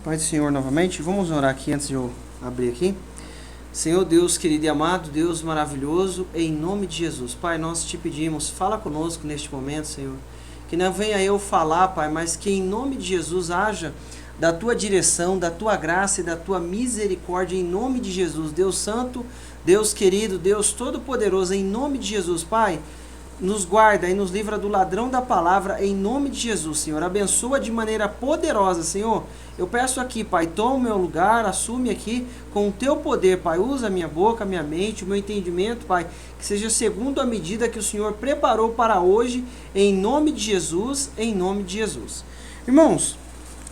Pai do Senhor novamente, vamos orar aqui antes de eu abrir aqui. Senhor Deus querido e amado, Deus maravilhoso, em nome de Jesus, Pai, nós te pedimos, fala conosco neste momento, Senhor, que não venha eu falar, Pai, mas que em nome de Jesus haja da tua direção, da tua graça e da tua misericórdia, em nome de Jesus, Deus santo, Deus querido, Deus todo-poderoso, em nome de Jesus, Pai, nos guarda e nos livra do ladrão da palavra, em nome de Jesus, Senhor. Abençoa de maneira poderosa, Senhor. Eu peço aqui, Pai, toma o meu lugar, assume aqui com o teu poder, Pai. Usa a minha boca, a minha mente, o meu entendimento, Pai, que seja segundo a medida que o Senhor preparou para hoje, em nome de Jesus, em nome de Jesus. Irmãos,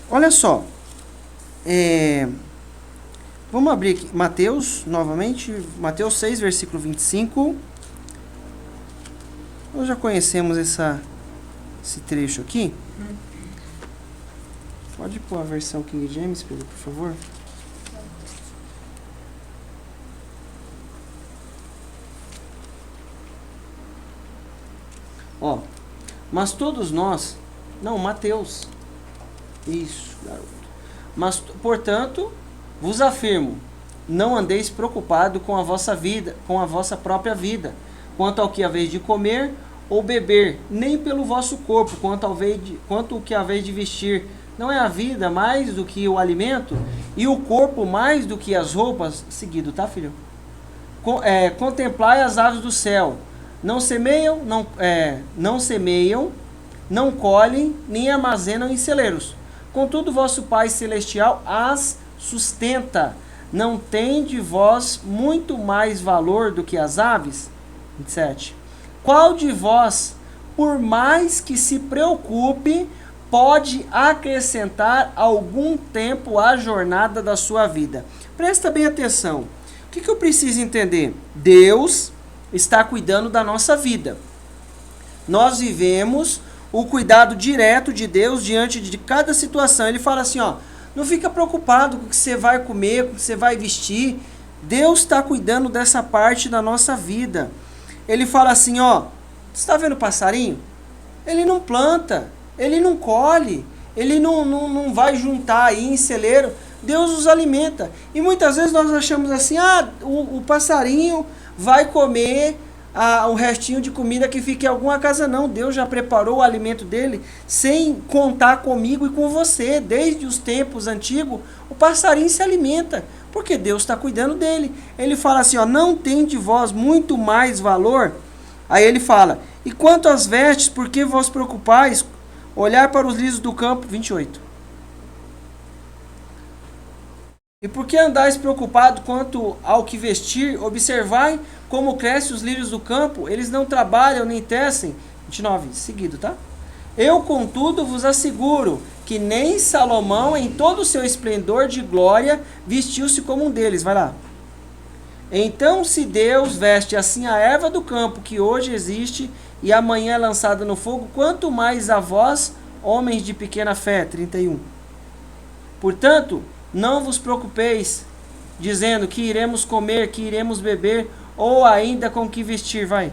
olha só. Vamos abrir aqui Mateus, novamente, Mateus 6, versículo 25. Nós já conhecemos esse trecho aqui. Pode pôr a versão King James, Pedro, por favor. Ó, mas todos nós... Não, Mateus. Isso, garoto. Mas, portanto, vos afirmo, não andeis preocupado com a vossa vida, com a vossa própria vida, quanto ao que haveis de comer ou beber, nem pelo vosso corpo, quanto o que haveis de vestir. Não é a vida mais do que o alimento, e o corpo mais do que as roupas? Seguido, tá, filho? Contemplai as aves do céu. Não semeiam, não colhem, nem armazenam em celeiros. Contudo, vosso Pai Celestial as sustenta. Não tem de vós muito mais valor do que as aves? 27. Qual de vós, por mais que se preocupe, pode acrescentar algum tempo à jornada da sua vida? Presta bem atenção. O que eu preciso entender? Deus está cuidando da nossa vida. Nós vivemos o cuidado direto de Deus diante de cada situação. Ele fala assim, ó, não fica preocupado com o que você vai comer, com o que você vai vestir. Deus está cuidando dessa parte da nossa vida. Ele fala assim, ó, você está vendo o passarinho? Ele não planta, ele não colhe, ele não vai juntar aí em celeiro. Deus os alimenta. E muitas vezes nós achamos assim, o passarinho vai comer o restinho de comida que fica em alguma casa. Não, Deus já preparou o alimento dele sem contar comigo e com você. Desde os tempos antigos, o passarinho se alimenta, porque Deus está cuidando dele. Ele fala assim, ó, não tem de vós muito mais valor? Aí ele fala, e quanto às vestes, por que vos preocupais? Olhar para os lírios do campo, 28. E por que andais preocupado quanto ao que vestir? Observai como crescem os lírios do campo, eles não trabalham nem tecem. 29, seguido, tá? Eu, contudo, vos asseguro que nem Salomão, em todo o seu esplendor de glória, vestiu-se como um deles. Vai lá. Então, se Deus veste assim a erva do campo, que hoje existe e amanhã é lançada no fogo, quanto mais a vós, homens de pequena fé. 31. Portanto, não vos preocupeis, dizendo que iremos comer, que iremos beber, ou ainda com que vestir. Vai.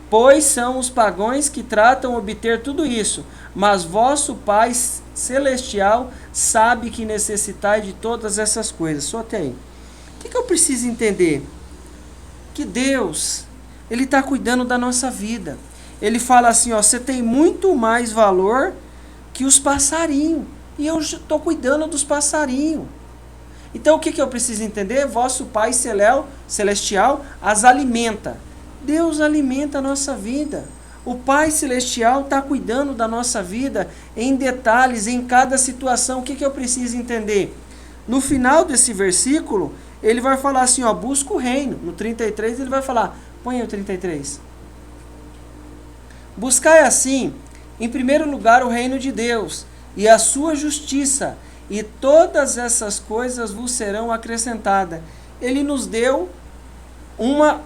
Pois são os pagãos que tratam obter tudo isso, mas vosso Pai Celestial sabe que necessitais de todas essas coisas. Só até aí. O que eu preciso entender? Que Deus, Ele está cuidando da nossa vida. Ele fala assim, ó, você tem muito mais valor que os passarinhos. E eu estou cuidando dos passarinhos. Então o que eu preciso entender? Vosso Pai Celestial as alimenta. Deus alimenta a nossa vida. O Pai Celestial está cuidando da nossa vida em detalhes, em cada situação. O que eu preciso entender? No final desse versículo, ele vai falar assim, ó, busca o reino. No 33 ele vai falar, põe aí o 33. Buscai assim, em primeiro lugar, o reino de Deus e a sua justiça, e todas essas coisas vos serão acrescentadas. Ele nos deu uma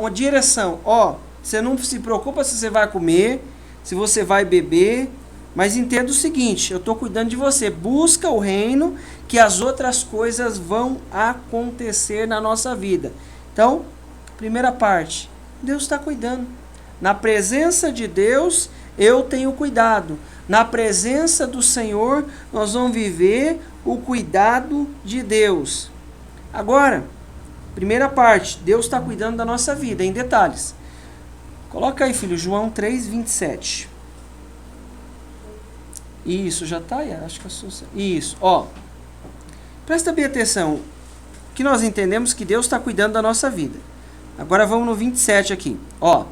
direção. Ó, você não se preocupa se você vai comer, se você vai beber, mas entenda o seguinte, eu estou cuidando de você. Busca o reino, que as outras coisas vão acontecer na nossa vida. Então, primeira parte, Deus está cuidando. Na presença de Deus, eu tenho cuidado. Na presença do Senhor, nós vamos viver o cuidado de Deus. Agora, primeira parte, Deus está cuidando da nossa vida, em detalhes. Coloca aí, filho, João 3, 27. Isso, já está aí, acho que eu sou... Isso, ó. Presta bem atenção, que nós entendemos que Deus está cuidando da nossa vida. Agora vamos no 27 aqui, ó.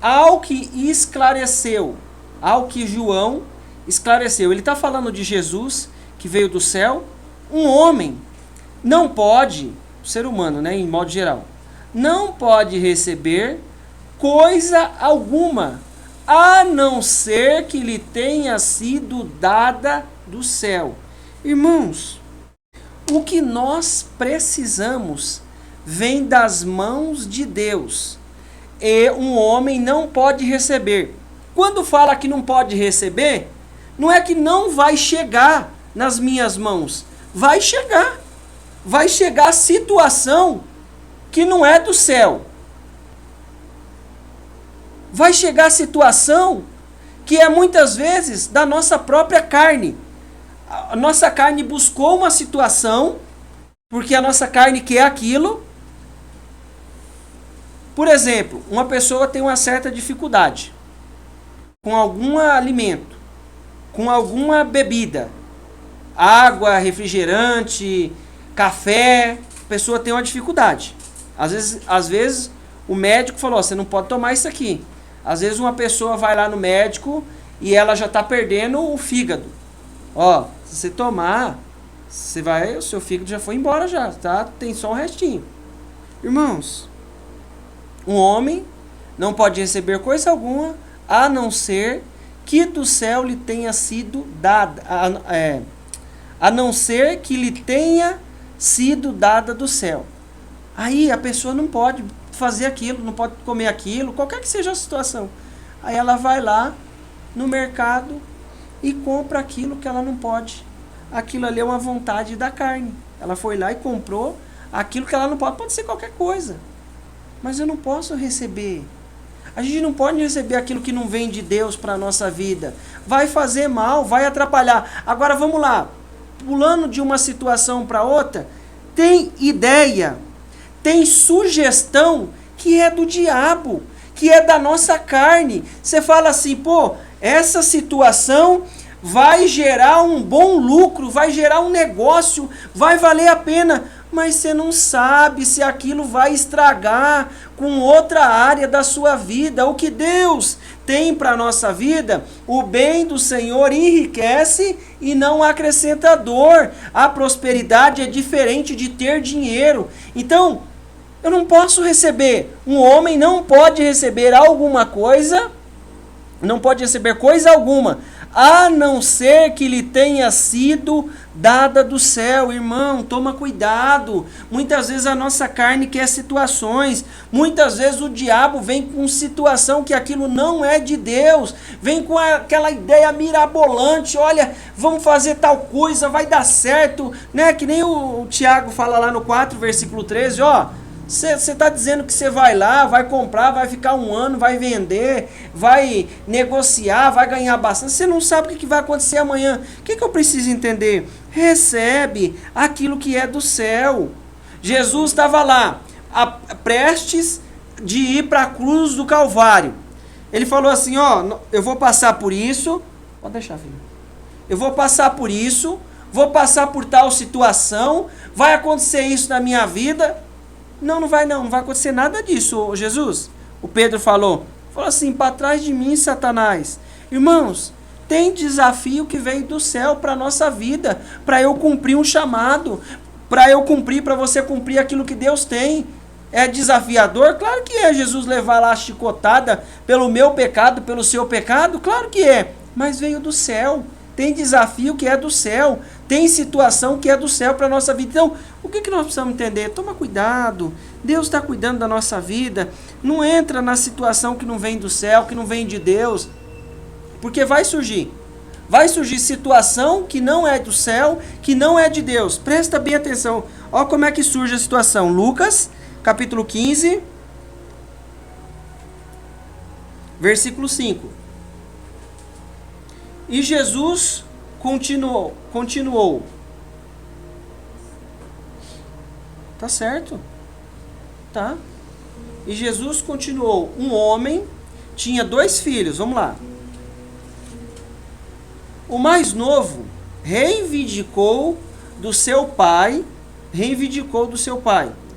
Ao que esclareceu, ao que João esclareceu. Ele está falando de Jesus, que veio do céu. Um homem não pode, ser humano, né, em modo geral, não pode receber coisa alguma, a não ser que lhe tenha sido dada do céu. Irmãos, o que nós precisamos vem das mãos de Deus. E um homem não pode receber. Quando fala que não pode receber, não é que não vai chegar nas minhas mãos. Vai chegar. Vai chegar a situação que não é do céu. Vai chegar a situação que é muitas vezes da nossa própria carne. A nossa carne buscou uma situação, porque a nossa carne quer aquilo. Por exemplo, uma pessoa tem uma certa dificuldade com algum alimento, com alguma bebida, água, refrigerante, café, a pessoa tem uma dificuldade. Às vezes o médico falou, você não pode tomar isso aqui. Às vezes uma pessoa vai lá no médico e ela já está perdendo o fígado. Ó, se você tomar, o seu fígado já foi embora já, tá? Tem só um restinho. Irmãos, um homem não pode receber coisa alguma, a não ser que do céu lhe tenha sido dada, a não ser que lhe tenha sido dada do céu. Aí a pessoa não pode fazer aquilo, não pode comer aquilo, qualquer que seja a situação. Aí ela vai lá no mercado e compra aquilo que ela não pode. Aquilo ali é uma vontade da carne. Ela foi lá e comprou aquilo que ela não pode. Pode ser qualquer coisa. Mas eu não posso receber. A gente não pode receber aquilo que não vem de Deus para a nossa vida. Vai fazer mal, vai atrapalhar. Agora vamos lá. Pulando de uma situação para outra, tem ideia, tem sugestão que é do diabo, que é da nossa carne. Você fala assim, pô, essa situação vai gerar um bom lucro, vai gerar um negócio, vai valer a pena. Mas você não sabe se aquilo vai estragar com outra área da sua vida. O que Deus tem para a nossa vida, o bem do Senhor enriquece e não acrescenta dor. A prosperidade é diferente de ter dinheiro. Então, eu não posso receber. Um homem não pode receber alguma coisa, não pode receber coisa alguma, a não ser que lhe tenha sido dada do céu. Irmão, toma cuidado. Muitas vezes a nossa carne quer situações. Muitas vezes o diabo vem com situação que aquilo não é de Deus. Vem com aquela ideia mirabolante. Olha, vamos fazer tal coisa, vai dar certo. Né? Que nem o Tiago fala lá no 4, versículo 13, ó. Você está dizendo que você vai lá, vai comprar, vai ficar um ano, vai vender, vai negociar, vai ganhar bastante. Você não sabe o que vai acontecer amanhã. O que eu preciso entender? Recebe aquilo que é do céu. Jesus estava lá, prestes de ir para a cruz do Calvário. Ele falou assim, ó, eu vou passar por isso. Pode deixar, filho. Eu vou passar por isso, vou passar por tal situação, vai acontecer isso na minha vida. Não vai acontecer nada disso, Jesus. O Pedro falou assim, para trás de mim, Satanás. Irmãos, tem desafio que veio do céu para a nossa vida, para eu cumprir um chamado, para você cumprir aquilo que Deus tem. É desafiador? Claro que é. Jesus levar lá a chicotada pelo meu pecado, pelo seu pecado? Claro que é. Mas veio do céu. Tem desafio que é do céu. Tem situação que é do céu para a nossa vida. Então, o que nós precisamos entender? Toma cuidado. Deus está cuidando da nossa vida. Não entra na situação que não vem do céu, que não vem de Deus. Porque vai surgir. Vai surgir situação que não é do céu, que não é de Deus. Presta bem atenção. Olha como é que surge a situação. Lucas, capítulo 15, versículo 5. E Jesus continuou. Tá certo? Tá? E Jesus continuou. Um homem tinha 2 filhos. Vamos lá. O mais novo reivindicou do seu pai.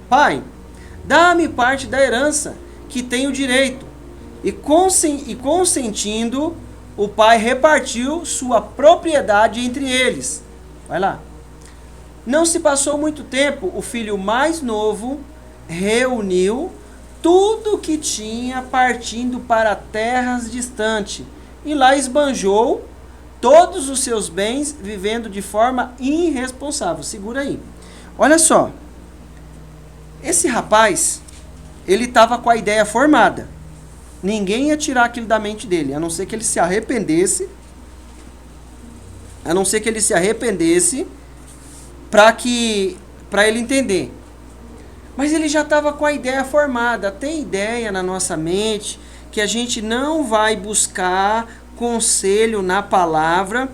Pai, dá-me parte da herança que tenho direito. E consentindo, o pai repartiu sua propriedade entre eles. Vai lá. Não se passou muito tempo, o filho mais novo reuniu tudo que tinha partindo para terras distantes e lá esbanjou todos os seus bens, vivendo de forma irresponsável. Segura aí. Olha só. Esse rapaz, ele estava com a ideia formada. Ninguém ia tirar aquilo da mente dele, a não ser que ele se arrependesse. Para ele entender. Mas ele já estava com a ideia formada. Tem ideia na nossa mente que a gente não vai buscar conselho na palavra,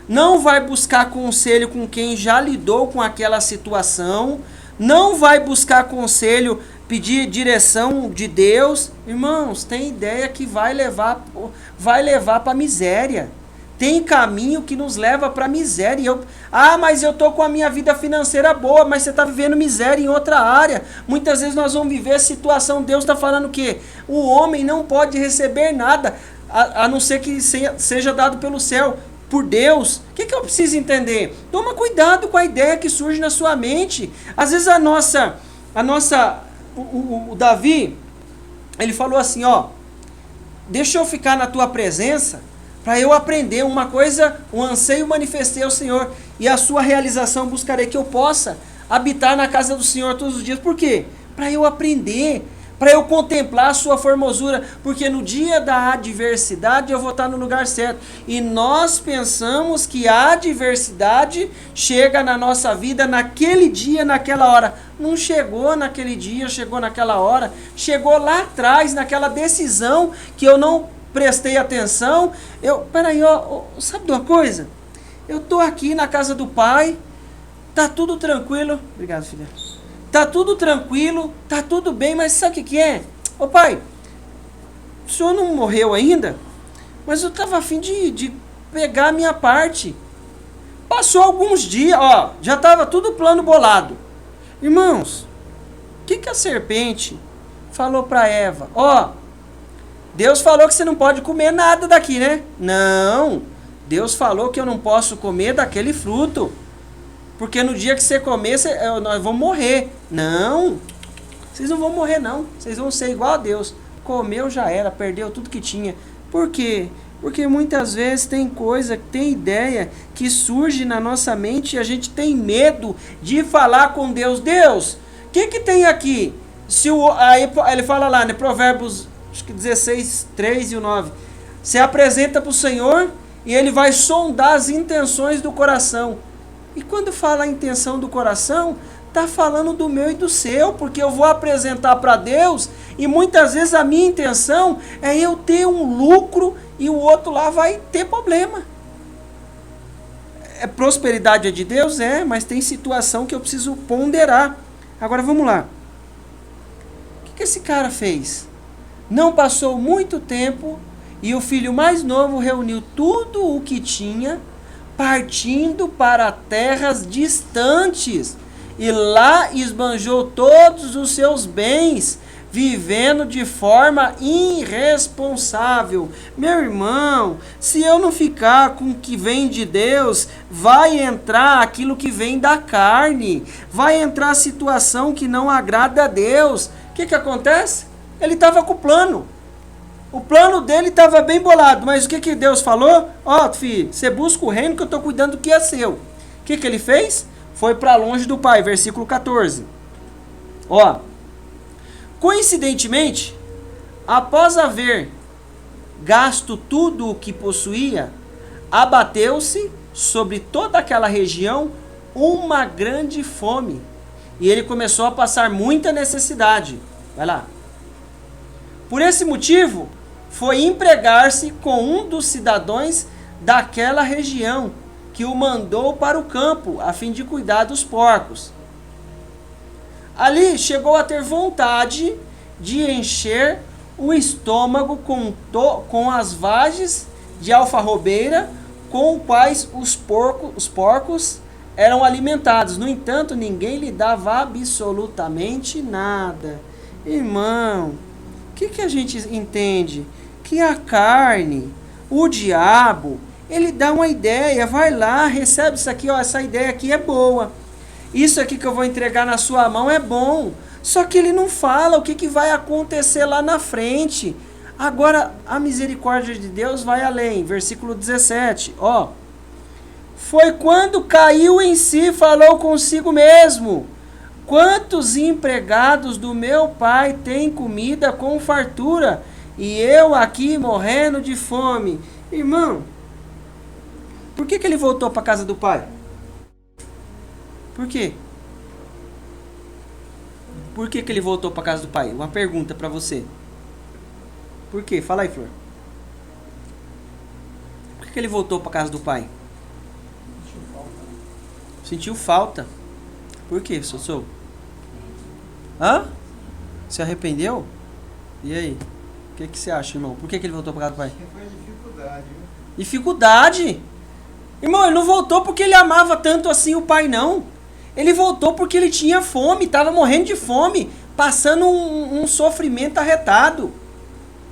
não vai buscar conselho com quem já lidou com aquela situação, não vai buscar conselho, pedir direção de Deus. Irmãos, tem ideia que vai levar para a miséria. Tem caminho que nos leva para a miséria. Mas eu estou com a minha vida financeira boa, mas você está vivendo miséria em outra área. Muitas vezes nós vamos viver a situação, Deus está falando o quê? O homem não pode receber nada, a não ser que seja dado pelo céu, por Deus. O que eu preciso entender? Toma cuidado com a ideia que surge na sua mente. Às vezes o Davi, ele falou assim, deixa eu ficar na tua presença, para eu aprender uma coisa, um anseio manifestei ao Senhor, e a sua realização buscarei, que eu possa habitar na casa do Senhor todos os dias. Por quê? Para eu aprender, para eu contemplar a sua formosura, porque no dia da adversidade eu vou estar no lugar certo. E nós pensamos que a adversidade chega na nossa vida naquele dia, naquela hora. Não chegou naquele dia, chegou naquela hora, chegou lá atrás, naquela decisão que eu não prestei atenção. Peraí, sabe de uma coisa? Eu tô aqui na casa do pai, tá tudo tranquilo. Obrigado, filha. Tá tudo tranquilo, tá tudo bem, mas sabe o que é? Ô pai, o senhor não morreu ainda? Mas eu tava a fim de pegar a minha parte. Passou alguns dias, já tava tudo plano bolado. Irmãos, o que a serpente falou para Eva? Deus falou que você não pode comer nada daqui, né? Não, Deus falou que eu não posso comer daquele fruto, porque no dia que você comer, nós vamos morrer. Não, vocês não vão morrer não, vocês vão ser igual a Deus. Comeu já era, perdeu tudo que tinha. Por quê? Porque muitas vezes tem ideia que surge na nossa mente e a gente tem medo de falar com Deus. Deus, o que tem aqui? Aí ele fala lá, né, Provérbios 16, 3 e o 9. Você apresenta para o Senhor e Ele vai sondar as intenções do coração. E quando fala a intenção do coração, está falando do meu e do seu, porque eu vou apresentar para Deus e muitas vezes a minha intenção é eu ter um lucro e o outro lá vai ter problema. Prosperidade é de Deus? Mas tem situação que eu preciso ponderar. Agora vamos lá. O que esse cara fez? Não passou muito tempo e o filho mais novo reuniu tudo o que tinha, partindo para terras distantes, e lá esbanjou todos os seus bens, vivendo de forma irresponsável. Meu irmão, se eu não ficar com o que vem de Deus, vai entrar aquilo que vem da carne, vai entrar a situação que não agrada a Deus. O que acontece? Ele estava com o plano. O plano dele estava bem bolado. Mas o que Deus falou? Filho, você busca o reino que eu estou cuidando do que é seu. O que ele fez? Foi para longe do pai. Versículo 14. Coincidentemente, após haver gasto tudo o que possuía, abateu-se sobre toda aquela região uma grande fome. E ele começou a passar muita necessidade. Vai lá. Por esse motivo, foi empregar-se com um dos cidadãos daquela região, que o mandou para o campo, a fim de cuidar dos porcos. Ali chegou a ter vontade de encher o estômago com as vagens de alfarrobeira com quais os porcos eram alimentados. No entanto, ninguém lhe dava absolutamente nada. Irmão, o que a gente entende? Que a carne, o diabo, ele dá uma ideia, vai lá, recebe isso aqui, ó, essa ideia aqui é boa. Isso aqui que eu vou entregar na sua mão é bom. Só que ele não fala o que vai acontecer lá na frente. Agora, a misericórdia de Deus vai além. Versículo 17, ó. Foi quando caiu em si, falou consigo mesmo: quantos empregados do meu pai têm comida com fartura, e eu aqui morrendo de fome. Irmão, por que ele voltou para a casa do pai? Por quê? Por que ele voltou para a casa do pai? Uma pergunta para você. Por quê? Fala aí, Flor. Por que ele voltou para a casa do pai? Sentiu falta. Por quê, Sossô? Hã? Se arrependeu? E aí? O que você acha, irmão? Por que ele voltou para casa do pai? Foi dificuldade, viu? Dificuldade? Irmão, ele não voltou porque ele amava tanto assim o pai, não. Ele voltou porque ele tinha fome, estava morrendo de fome, passando um sofrimento arretado.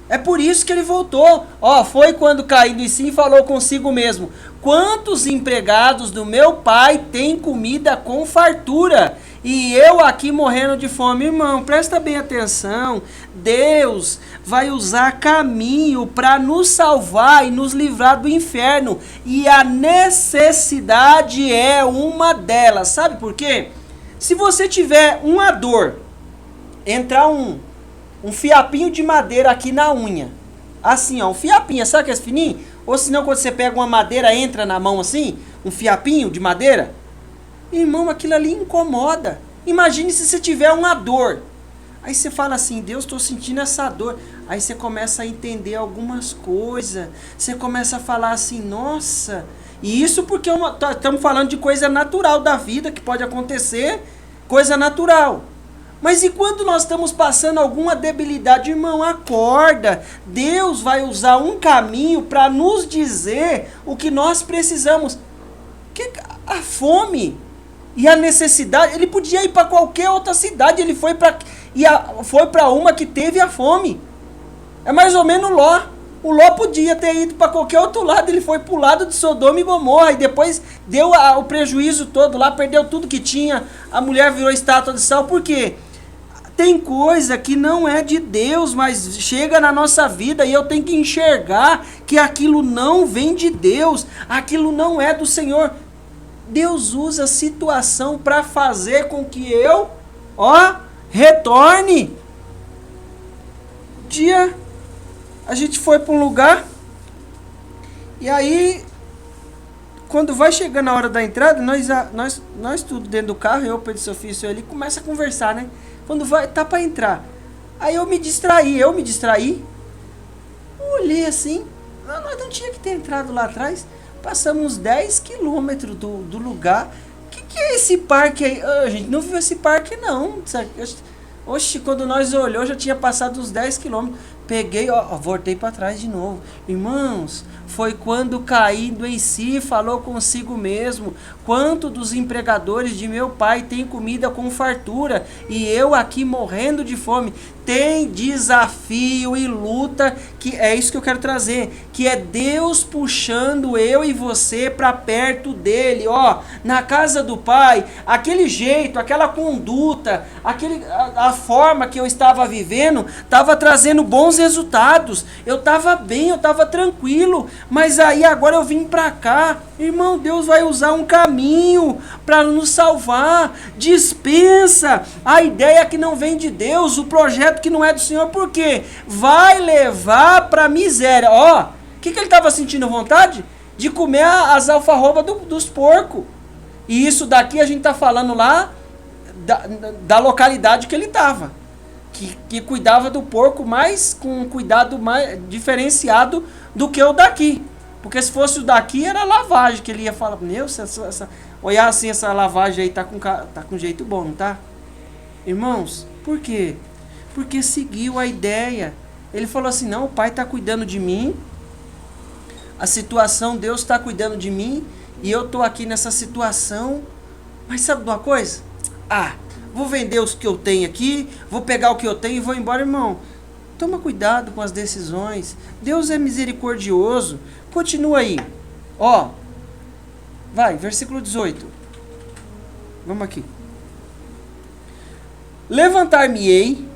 É por isso que ele voltou. Ó, foi quando caído em si e falou consigo mesmo: quantos empregados do meu pai têm comida com fartura, e eu aqui morrendo de fome? Irmão, presta bem atenção. Deus vai usar caminho para nos salvar e nos livrar do inferno. E a necessidade é uma delas. Sabe por quê? Se você tiver uma dor, entrar um fiapinho de madeira aqui na unha. Assim, ó, um fiapinho, sabe que é fininho? Ou senão quando você pega uma madeira, entra na mão assim, um fiapinho de madeira. Irmão, aquilo ali incomoda. Imagine se você tiver uma dor. Aí você fala assim: Deus, estou sentindo essa dor. Aí você começa a entender algumas coisas. Você começa a falar assim: nossa. E isso porque estamos falando de coisa natural da vida, que pode acontecer, coisa natural. Mas e quando nós estamos passando alguma debilidade? Irmão, acorda. Deus vai usar um caminho para nos dizer o que nós precisamos. A fome e a necessidade. Ele podia ir para qualquer outra cidade. Ele foi para uma que teve a fome. É mais ou menos Ló. O Ló podia ter ido para qualquer outro lado. Ele foi para o lado de Sodoma e Gomorra. E depois deu o prejuízo todo lá. Perdeu tudo que tinha. A mulher virou estátua de sal. Por quê? Tem coisa que não é de Deus, mas chega na nossa vida e eu tenho que enxergar que aquilo não vem de Deus, aquilo não é do Senhor. Deus usa a situação para fazer com que eu, retorne. Um dia a gente foi para um lugar e aí, quando vai chegando a hora da entrada, nós tudo dentro do carro, eu, Pedro Sofia e ele começa a conversar, né? Quando tá para entrar. Aí eu me distraí. Olhei assim. Nós não tinha que ter entrado lá atrás. Passamos uns 10 quilômetros do lugar. Que é esse parque aí? A gente não viu esse parque não. Oxe, quando nós olhou já tinha passado uns 10 quilômetros. Peguei, voltei para trás de novo. Irmãos, foi quando caindo em si falou consigo mesmo: quanto dos empregadores de meu pai tem comida com fartura, e eu aqui morrendo de fome. Tem desafio e luta, que é isso que eu quero trazer, que é Deus puxando eu e você para perto dele. Na casa do pai, aquele jeito, aquela conduta, a forma que eu estava vivendo, estava trazendo bons resultados. Eu estava bem, eu estava tranquilo, mas aí agora eu vim para cá. Irmão, Deus vai usar um caminho para nos salvar. Dispensa a ideia que não vem de Deus, o projeto que não é do Senhor, porque vai levar para miséria. O que ele estava sentindo vontade? De comer as alfarrobas dos porcos. E isso daqui a gente está falando lá da localidade que ele estava, que cuidava do porco mais com um cuidado mais diferenciado do que o daqui. Porque se fosse o daqui, era lavagem, que ele ia falar, meu, olhar assim, essa lavagem aí tá com jeito bom, não tá? Irmãos, por quê? Porque seguiu a ideia. Ele falou assim, não, o pai está cuidando de mim, a situação, Deus está cuidando de mim, e eu estou aqui nessa situação, mas sabe de uma coisa? Vou vender os que eu tenho aqui, vou pegar o que eu tenho e vou embora, irmão. Toma cuidado com as decisões. Deus é misericordioso. Continua aí. Vai, versículo 18. Vamos aqui. Levantar-me-ei,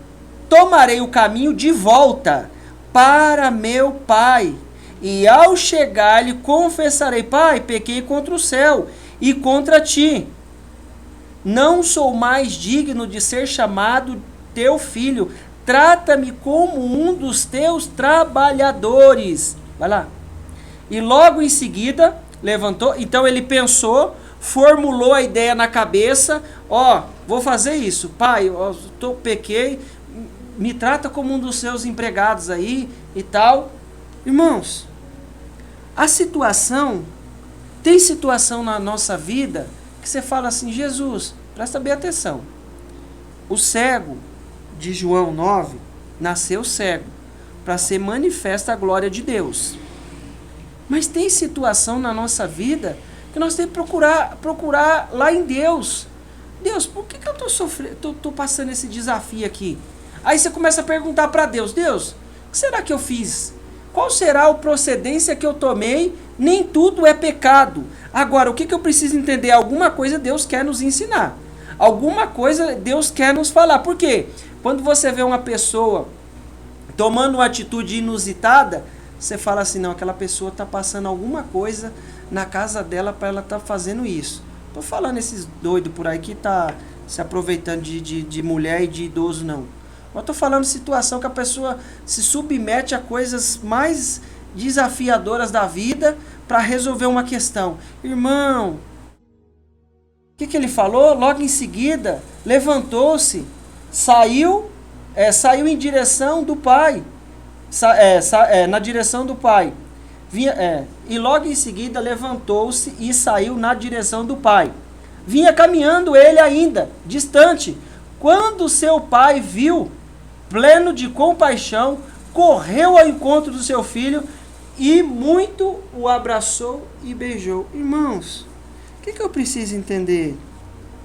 tomarei o caminho de volta para meu pai, e ao chegar lhe confessarei, pai, pequei contra o céu e contra ti. Não sou mais digno de ser chamado teu filho. Trata-me como um dos teus trabalhadores. Vai lá. E logo em seguida, levantou. Então ele pensou, formulou a ideia na cabeça. Vou fazer isso. Pai, pequei. Me trata como um dos seus empregados aí e tal. Irmãos, tem situação na nossa vida que você fala assim, Jesus, presta bem atenção. O cego de João 9 nasceu cego para ser manifesta a glória de Deus. Mas tem situação na nossa vida que nós temos que procurar lá em Deus. Deus, por que eu estou passando esse desafio aqui? Aí você começa a perguntar para Deus, Deus, o que será que eu fiz? Qual será a procedência que eu tomei? Nem tudo é pecado. Agora, o que eu preciso entender? Alguma coisa Deus quer nos ensinar. Alguma coisa Deus quer nos falar. Por quê? Quando você vê uma pessoa tomando uma atitude inusitada, você fala assim, não, aquela pessoa está passando alguma coisa na casa dela para ela estar fazendo isso. Estou falando esses doidos por aí que está se aproveitando de mulher e de idoso, não. Eu estou falando situação que a pessoa se submete a coisas mais desafiadoras da vida para resolver uma questão. Irmão, o que ele falou? Logo em seguida, levantou-se, saiu em direção do pai. Na direção do pai. E logo em seguida levantou-se e saiu na direção do pai. Vinha caminhando ele ainda, distante. Quando seu pai viu, pleno de compaixão, correu ao encontro do seu filho e muito o abraçou e beijou. Irmãos, o que eu preciso entender?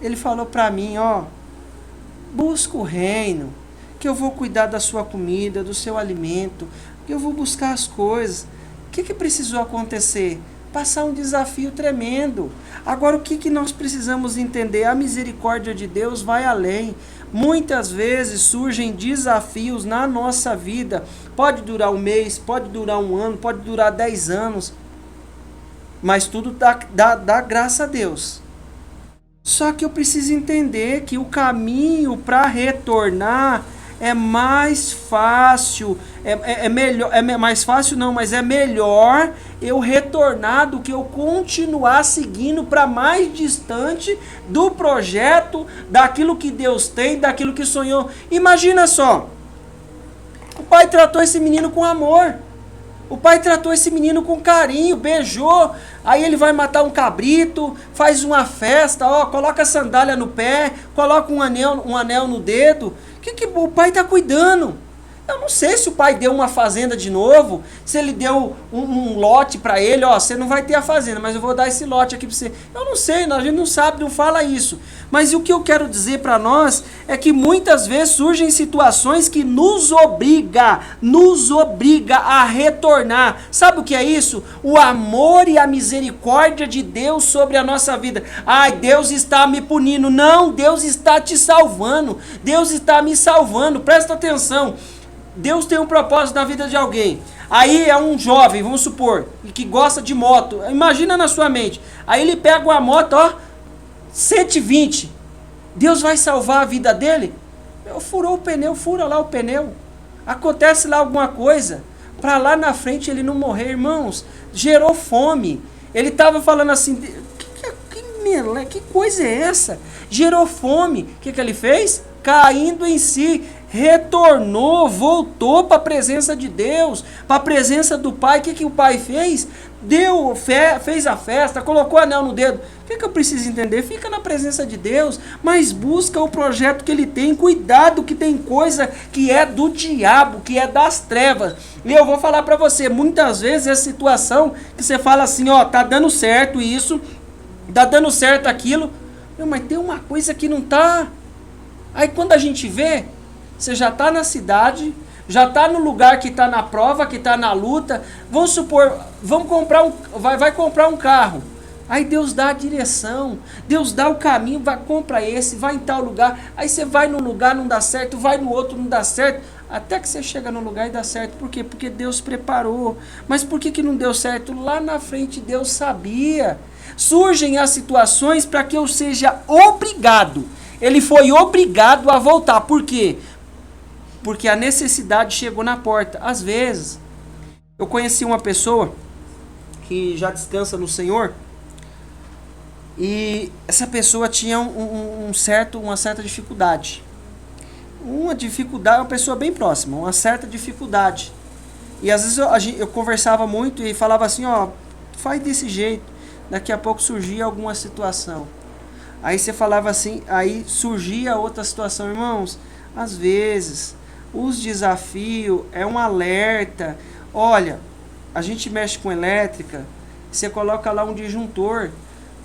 Ele falou para mim, busca o reino, que eu vou cuidar da sua comida, do seu alimento, que eu vou buscar as coisas. O que precisou acontecer? Passar um desafio tremendo. Agora, o que nós precisamos entender? A misericórdia de Deus vai além. Muitas vezes surgem desafios na nossa vida. Pode durar um mês, pode durar um ano, pode durar 10 anos. Mas tudo dá graça a Deus. Só que eu preciso entender que o caminho para retornar é mais fácil, mais fácil não, mas é melhor eu retornar do que eu continuar seguindo para mais distante do projeto, daquilo que Deus tem, daquilo que sonhou. Imagina só, o pai tratou esse menino com amor, o pai tratou esse menino com carinho, beijou, aí ele vai matar um cabrito, faz uma festa, coloca a sandália no pé, coloca um anel no dedo. Que o pai está cuidando? Eu não sei se o pai deu uma fazenda de novo, se ele deu um lote para ele, você não vai ter a fazenda, mas eu vou dar esse lote aqui para você. Eu não sei, a gente não sabe, não fala isso. Mas o que eu quero dizer para nós é que muitas vezes surgem situações que nos obriga a retornar. Sabe o que é isso? O amor e a misericórdia de Deus sobre a nossa vida. Deus está me punindo. Não, Deus está te salvando. Deus está me salvando. Presta atenção. Deus tem um propósito na vida de alguém. Aí é um jovem, vamos supor, que gosta de moto. Imagina na sua mente. Aí ele pega uma moto, 120. Deus vai salvar a vida dele? Furou o pneu, fura lá o pneu. Acontece lá alguma coisa. Para lá na frente ele não morrer, irmãos. Gerou fome. Ele estava falando assim, que coisa é essa? Gerou fome. O que ele fez? Caindo em si, retornou, voltou para a presença de Deus, para a presença do Pai. O que o Pai fez? fez a festa, colocou anel no dedo. O que eu preciso entender? Fica na presença de Deus, mas busca o projeto que ele tem. Cuidado que tem coisa que é do diabo, que é das trevas. E eu vou falar pra você, muitas vezes essa situação que você fala assim, ó, tá dando certo isso, tá dando certo aquilo, mas tem uma coisa que não tá. Aí quando a gente vê, você já tá na cidade, já tá no lugar que tá na prova, que tá na luta. Vamos supor, vai comprar um carro. Aí Deus dá a direção, Deus dá o caminho, compra esse, vai em tal lugar. Aí você vai num lugar, não dá certo, vai no outro, não dá certo. Até que você chega no lugar e dá certo. Por quê? Porque Deus preparou. Mas por que não deu certo? Lá na frente Deus sabia. Surgem as situações para que eu seja obrigado. Ele foi obrigado a voltar. Por quê? Porque a necessidade chegou na porta. Às vezes, eu conheci uma pessoa que já descansa no Senhor. E essa pessoa tinha uma certa dificuldade. Uma pessoa bem próxima, uma certa dificuldade. E às vezes eu conversava muito e falava assim, ó, faz desse jeito. Daqui a pouco surgia alguma situação. Aí você falava assim, aí surgia outra situação. Irmãos, às vezes, os desafios é um alerta. Olha, a gente mexe com elétrica, você coloca lá um disjuntor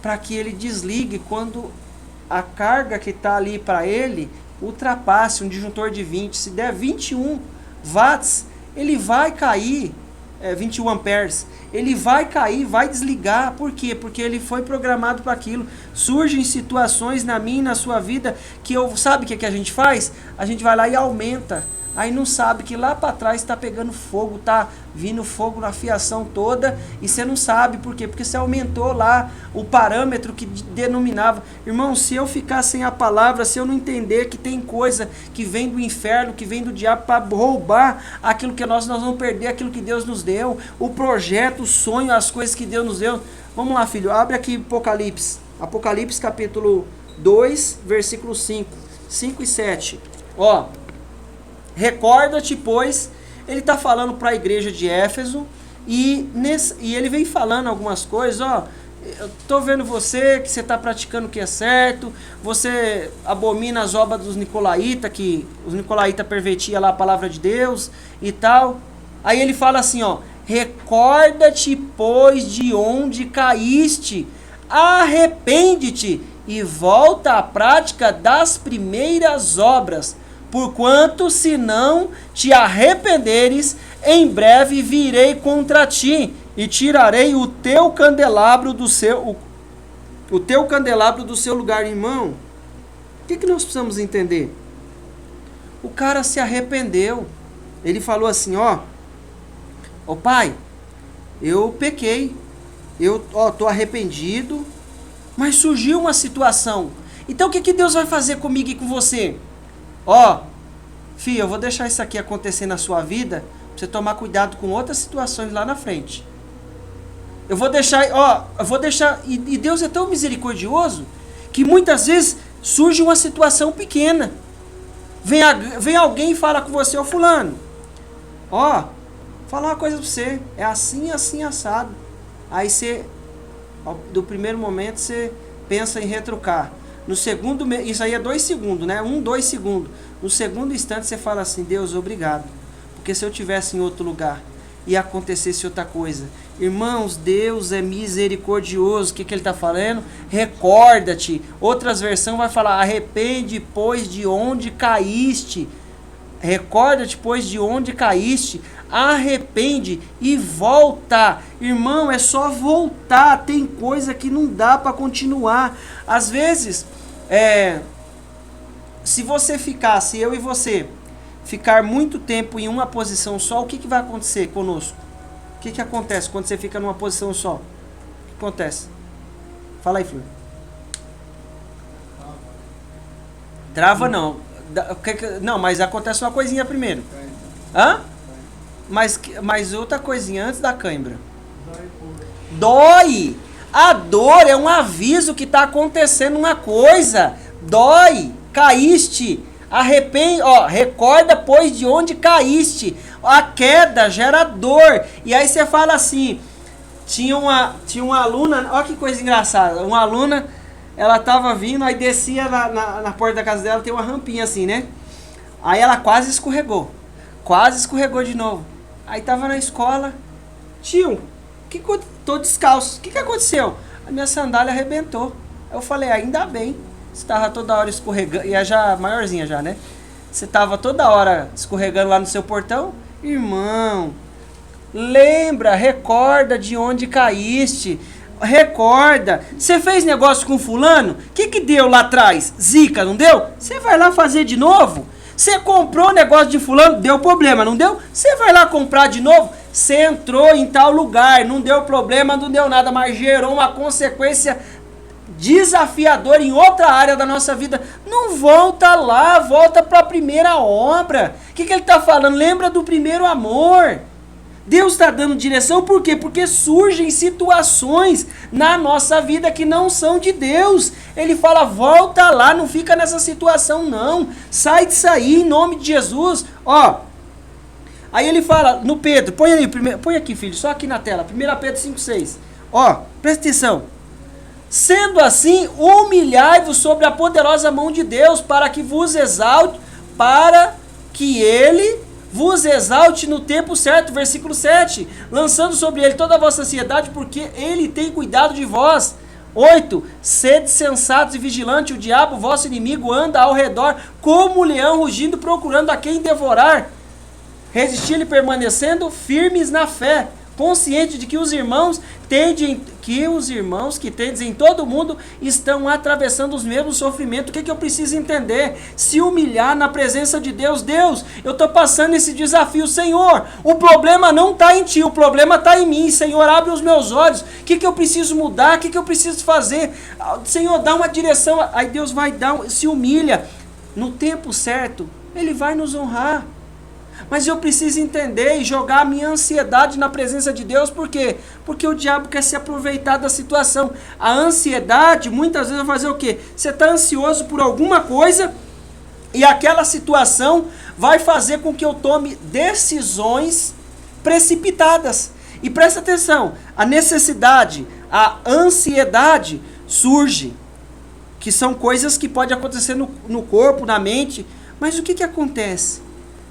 para que ele desligue quando a carga que está ali para ele ultrapasse um disjuntor de 20. Se der 21 watts, ele vai cair, 21 amperes, ele vai cair, vai desligar. Por quê? Porque ele foi programado para aquilo. Surgem situações na minha e na sua vida que sabe o que a gente faz? A gente vai lá e aumenta. Aí não sabe que lá para trás está pegando fogo, está vindo fogo na fiação toda, e você não sabe por quê? Porque você aumentou lá o parâmetro que denominava. Irmão, se eu ficar sem a palavra, se eu não entender que tem coisa que vem do inferno, que vem do diabo para roubar aquilo que nós vamos perder, aquilo que Deus nos deu, o projeto, o sonho, as coisas que Deus nos deu. Vamos lá, filho, abre aqui Apocalipse capítulo 2, versículo 5 e 7. Ó, recorda-te, pois, ele está falando para a igreja de Éfeso, e ele vem falando algumas coisas, ó, eu estou vendo você, que você está praticando o que é certo, você abomina as obras dos nicolaítas, que os nicolaítas pervertiam lá a palavra de Deus e tal. Aí ele fala assim, ó, recorda-te, pois, de onde caíste, arrepende-te e volta à prática das primeiras obras. Porquanto, se não te arrependeres, em breve virei contra ti e tirarei o teu candelabro do seu lugar. Irmão, o que nós precisamos entender? O cara se arrependeu. Ele falou assim, ó pai, eu pequei, eu tô arrependido, mas surgiu uma situação. Então o que Deus vai fazer comigo e com você? Ó, filho, eu vou deixar isso aqui acontecer na sua vida, pra você tomar cuidado com outras situações lá na frente. Eu vou deixar, e Deus é tão misericordioso, que muitas vezes surge uma situação pequena. Vem alguém e fala com você, ô fulano, ó, falar uma coisa pra você, é assim, assim, assado. Aí você, do primeiro momento, você pensa em retrucar. No segundo, isso aí é 2 segundos, né? 2 segundos. No segundo instante você fala assim, Deus, obrigado. Porque se eu tivesse em outro lugar e acontecesse outra coisa. Irmãos, Deus é misericordioso. O que ele está falando? Recorda-te. Outras versões vai falar, arrepende, pois, de onde caíste. Recorda-te, pois, de onde caíste. Arrepende e volta. Irmão, é só voltar. Tem coisa que não dá para continuar. Às vezes, se eu e você ficar muito tempo em uma posição só, o que vai acontecer conosco? O que acontece quando você fica numa posição só? O que acontece? Fala aí, Flor. Trava não. Não, mas acontece uma coisinha primeiro. Hã? Mas outra coisinha antes da cãibra. Dói. A dor é um aviso que está acontecendo uma coisa. Dói. Caíste. Arrepende. Recorda, pois, de onde caíste. A queda gera dor. E aí você fala assim, Tinha uma aluna, olha que coisa engraçada. Uma aluna, ela tava vindo, aí descia na porta da casa dela, tem uma rampinha assim, né? Aí ela quase escorregou de novo. Aí tava na escola, tio, tô descalço, o que aconteceu? A minha sandália arrebentou. Eu falei, ainda bem, você tava toda hora escorregando, e é já maiorzinha já, né? Você tava toda hora escorregando lá no seu portão, irmão. Lembra, recorda de onde caíste. Recorda. Você fez negócio com fulano? O que deu lá atrás? Zica, não deu? Você vai lá fazer de novo? Você comprou negócio de fulano? Deu problema, não deu? Você vai lá comprar de novo? Você entrou em tal lugar, não deu problema, não deu nada, mas gerou uma consequência desafiadora em outra área da nossa vida. Não volta lá, volta para a primeira obra. O que ele está falando? Lembra do primeiro amor. Deus está dando direção, por quê? Porque surgem situações na nossa vida que não são de Deus. Ele fala, volta lá, não fica nessa situação não. Sai disso aí, em nome de Jesus. Ó, aí ele fala no Pedro, põe aqui filho, só aqui na tela, 1 Pedro 5,6. Ó, presta atenção. Sendo assim, humilhai-vos sobre a poderosa mão de Deus, para que ele vos exalte no tempo certo, versículo 7, lançando sobre ele toda a vossa ansiedade, porque ele tem cuidado de vós. 8, sede sensatos e vigilantes, o diabo, vosso inimigo, anda ao redor como um leão rugindo, procurando a quem devorar. Resistir-lhe permanecendo firmes na fé, consciente de que os irmãos que tendes em todo o mundo estão atravessando os mesmos sofrimentos. O que eu preciso entender? Se humilhar na presença de Deus. Deus, eu estou passando esse desafio, Senhor, o problema não está em ti, o problema está em mim. Senhor, abre os meus olhos, o que eu preciso mudar, o que eu preciso fazer? Senhor, dá uma direção. Aí Deus vai se humilha, no tempo certo, Ele vai nos honrar. Mas eu preciso entender e jogar a minha ansiedade na presença de Deus. Por quê? Porque o diabo quer se aproveitar da situação. A ansiedade, muitas vezes, vai fazer o quê? Você está ansioso por alguma coisa e aquela situação vai fazer com que eu tome decisões precipitadas. E presta atenção, a necessidade, a ansiedade surge, que são coisas que podem acontecer no corpo, na mente. Mas o que acontece?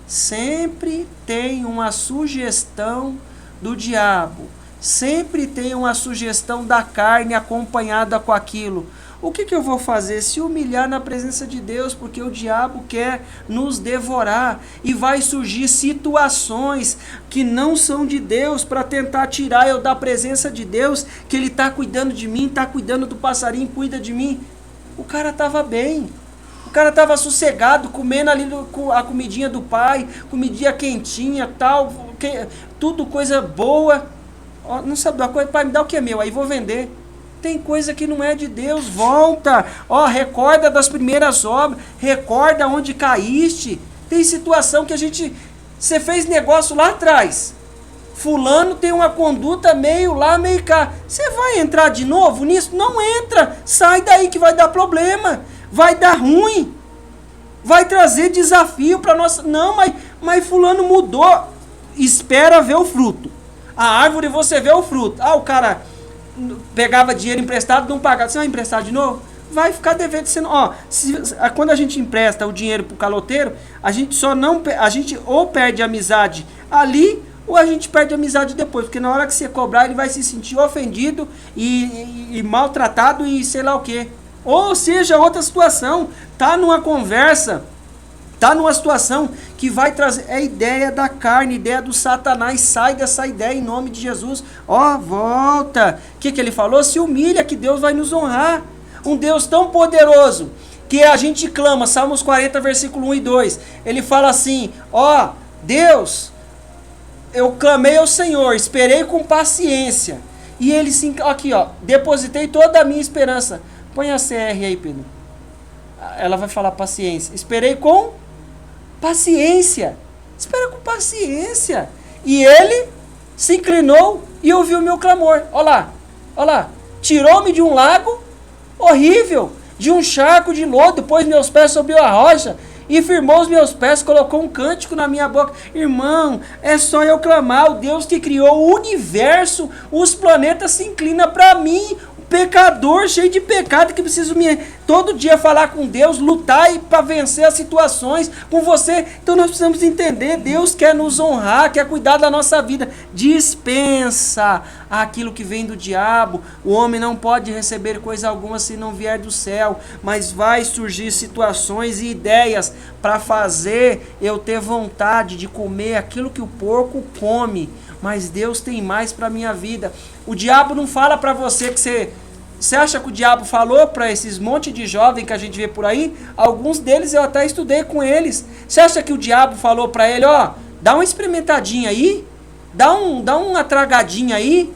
Sempre tem uma sugestão do diabo, sempre tem uma sugestão da carne acompanhada com aquilo. O que eu vou fazer? Se humilhar na presença de Deus, porque o diabo quer nos devorar e vai surgir situações que não são de Deus para tentar tirar eu da presença de Deus, que Ele está cuidando de mim, está cuidando do passarinho, cuida de mim. O cara estava bem. O cara estava sossegado, comendo ali a comidinha do pai, comidinha quentinha, tal, tudo coisa boa. Ó, não sabe uma coisa, pai, me dá o que é meu, aí vou vender. Tem coisa que não é de Deus, volta. Ó, recorda das primeiras obras, recorda onde caíste. Tem situação que você fez negócio lá atrás. Fulano tem uma conduta meio lá, meio cá. Você vai entrar de novo nisso? Não entra, sai daí que vai dar problema. Vai dar ruim, vai trazer desafio para nós. Não, mas fulano mudou. Espera ver o fruto. A árvore você vê o fruto. O cara pegava dinheiro emprestado, não pagava. Você vai emprestar de novo? Vai ficar devendo. Quando a gente empresta o dinheiro pro caloteiro, a gente ou perde a amizade ali, ou a gente perde a amizade depois. Porque na hora que você cobrar, ele vai se sentir ofendido e maltratado e sei lá o quê. Ou seja, outra situação, tá numa conversa, tá numa situação que vai trazer, é ideia da carne, ideia do Satanás, sai dessa ideia em nome de Jesus. Volta. O que ele falou? Se humilha que Deus vai nos honrar. Um Deus tão poderoso que a gente clama, Salmos 40, versículo 1 e 2, ele fala assim, Deus, eu clamei ao Senhor, esperei com paciência, e ele aqui depositei toda a minha esperança. Põe a CR aí, Pedro. Ela vai falar paciência. Esperei com paciência. Espera com paciência. E ele se inclinou e ouviu o meu clamor. Olha lá. Tirou-me de um lago horrível, de um charco de lodo, pôs meus pés sobre a rocha e firmou os meus pés, colocou um cântico na minha boca. Irmão, é só eu clamar, o Deus que criou o universo, os planetas se inclinam para mim, pecador, cheio de pecado, que preciso todo dia falar com Deus, lutar e para vencer as situações com você. Então nós precisamos entender, Deus quer nos honrar, quer cuidar da nossa vida. Dispensa aquilo que vem do diabo. O homem não pode receber coisa alguma se não vier do céu, mas vai surgir situações e ideias para fazer eu ter vontade de comer aquilo que o porco come. Mas Deus tem mais para a minha vida. O diabo não fala para você que você acha que o diabo falou para esses monte de jovens que a gente vê por aí? Alguns deles eu até estudei com eles. Você acha que o diabo falou para ele, ó, dá uma experimentadinha aí, dá uma tragadinha aí?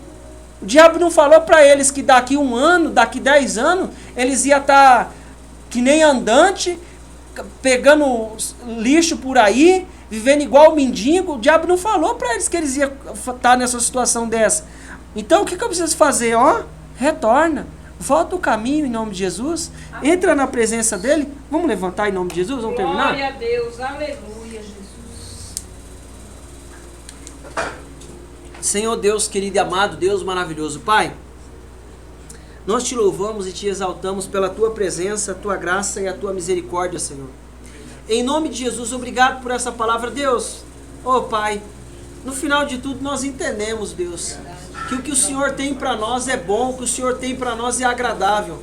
O diabo não falou para eles que daqui 1 ano, daqui 10 anos, eles iam estar que nem andante, pegando lixo por aí, vivendo igual mendigo. O diabo não falou para eles que eles iam estar nessa situação dessa. Então o que eu preciso fazer? Ó, retorna, volta o caminho em nome de Jesus, entra na presença dele. Vamos levantar em nome de Jesus, vamos terminar? Glória a Deus, aleluia, Jesus. Senhor Deus querido e amado, Deus maravilhoso, Pai, nós te louvamos e te exaltamos pela tua presença, a tua graça e a tua misericórdia, Senhor. Em nome de Jesus, obrigado por essa palavra, Deus. Oh Pai, no final de tudo nós entendemos, Deus, que o que o Senhor tem para nós é bom, o que o Senhor tem para nós é agradável.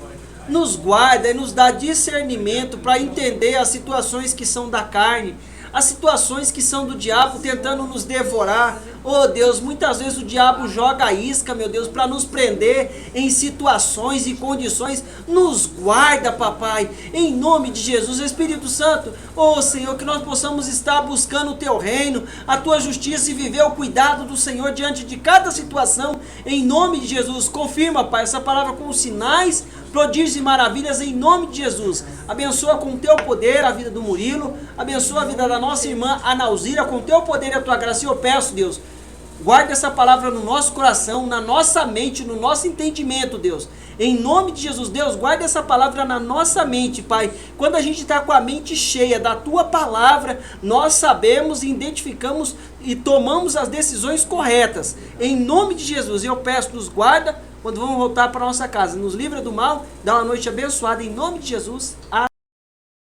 Nos guarda e nos dá discernimento para entender as situações que são da carne, as situações que são do diabo tentando nos devorar. Oh Deus, muitas vezes o diabo joga a isca, meu Deus, para nos prender em situações e condições. Nos guarda, papai, em nome de Jesus. Espírito Santo, oh Senhor, que nós possamos estar buscando o teu reino, a tua justiça e viver o cuidado do Senhor diante de cada situação, em nome de Jesus. Confirma, Pai, essa palavra com sinais, prodígios e maravilhas, em nome de Jesus. Abençoa com o teu poder a vida do Murilo, abençoa a vida da nossa irmã Analzira com o teu poder e a tua graça. E eu peço, Deus, guarda essa palavra no nosso coração, na nossa mente, no nosso entendimento, Deus. Em nome de Jesus, Deus, guarda essa palavra na nossa mente, Pai. Quando a gente está com a mente cheia da Tua palavra, nós sabemos, identificamos e tomamos as decisões corretas. Em nome de Jesus, eu peço, nos guarda quando vamos voltar para nossa casa. Nos livra do mal, dá uma noite abençoada. Em nome de Jesus, amém.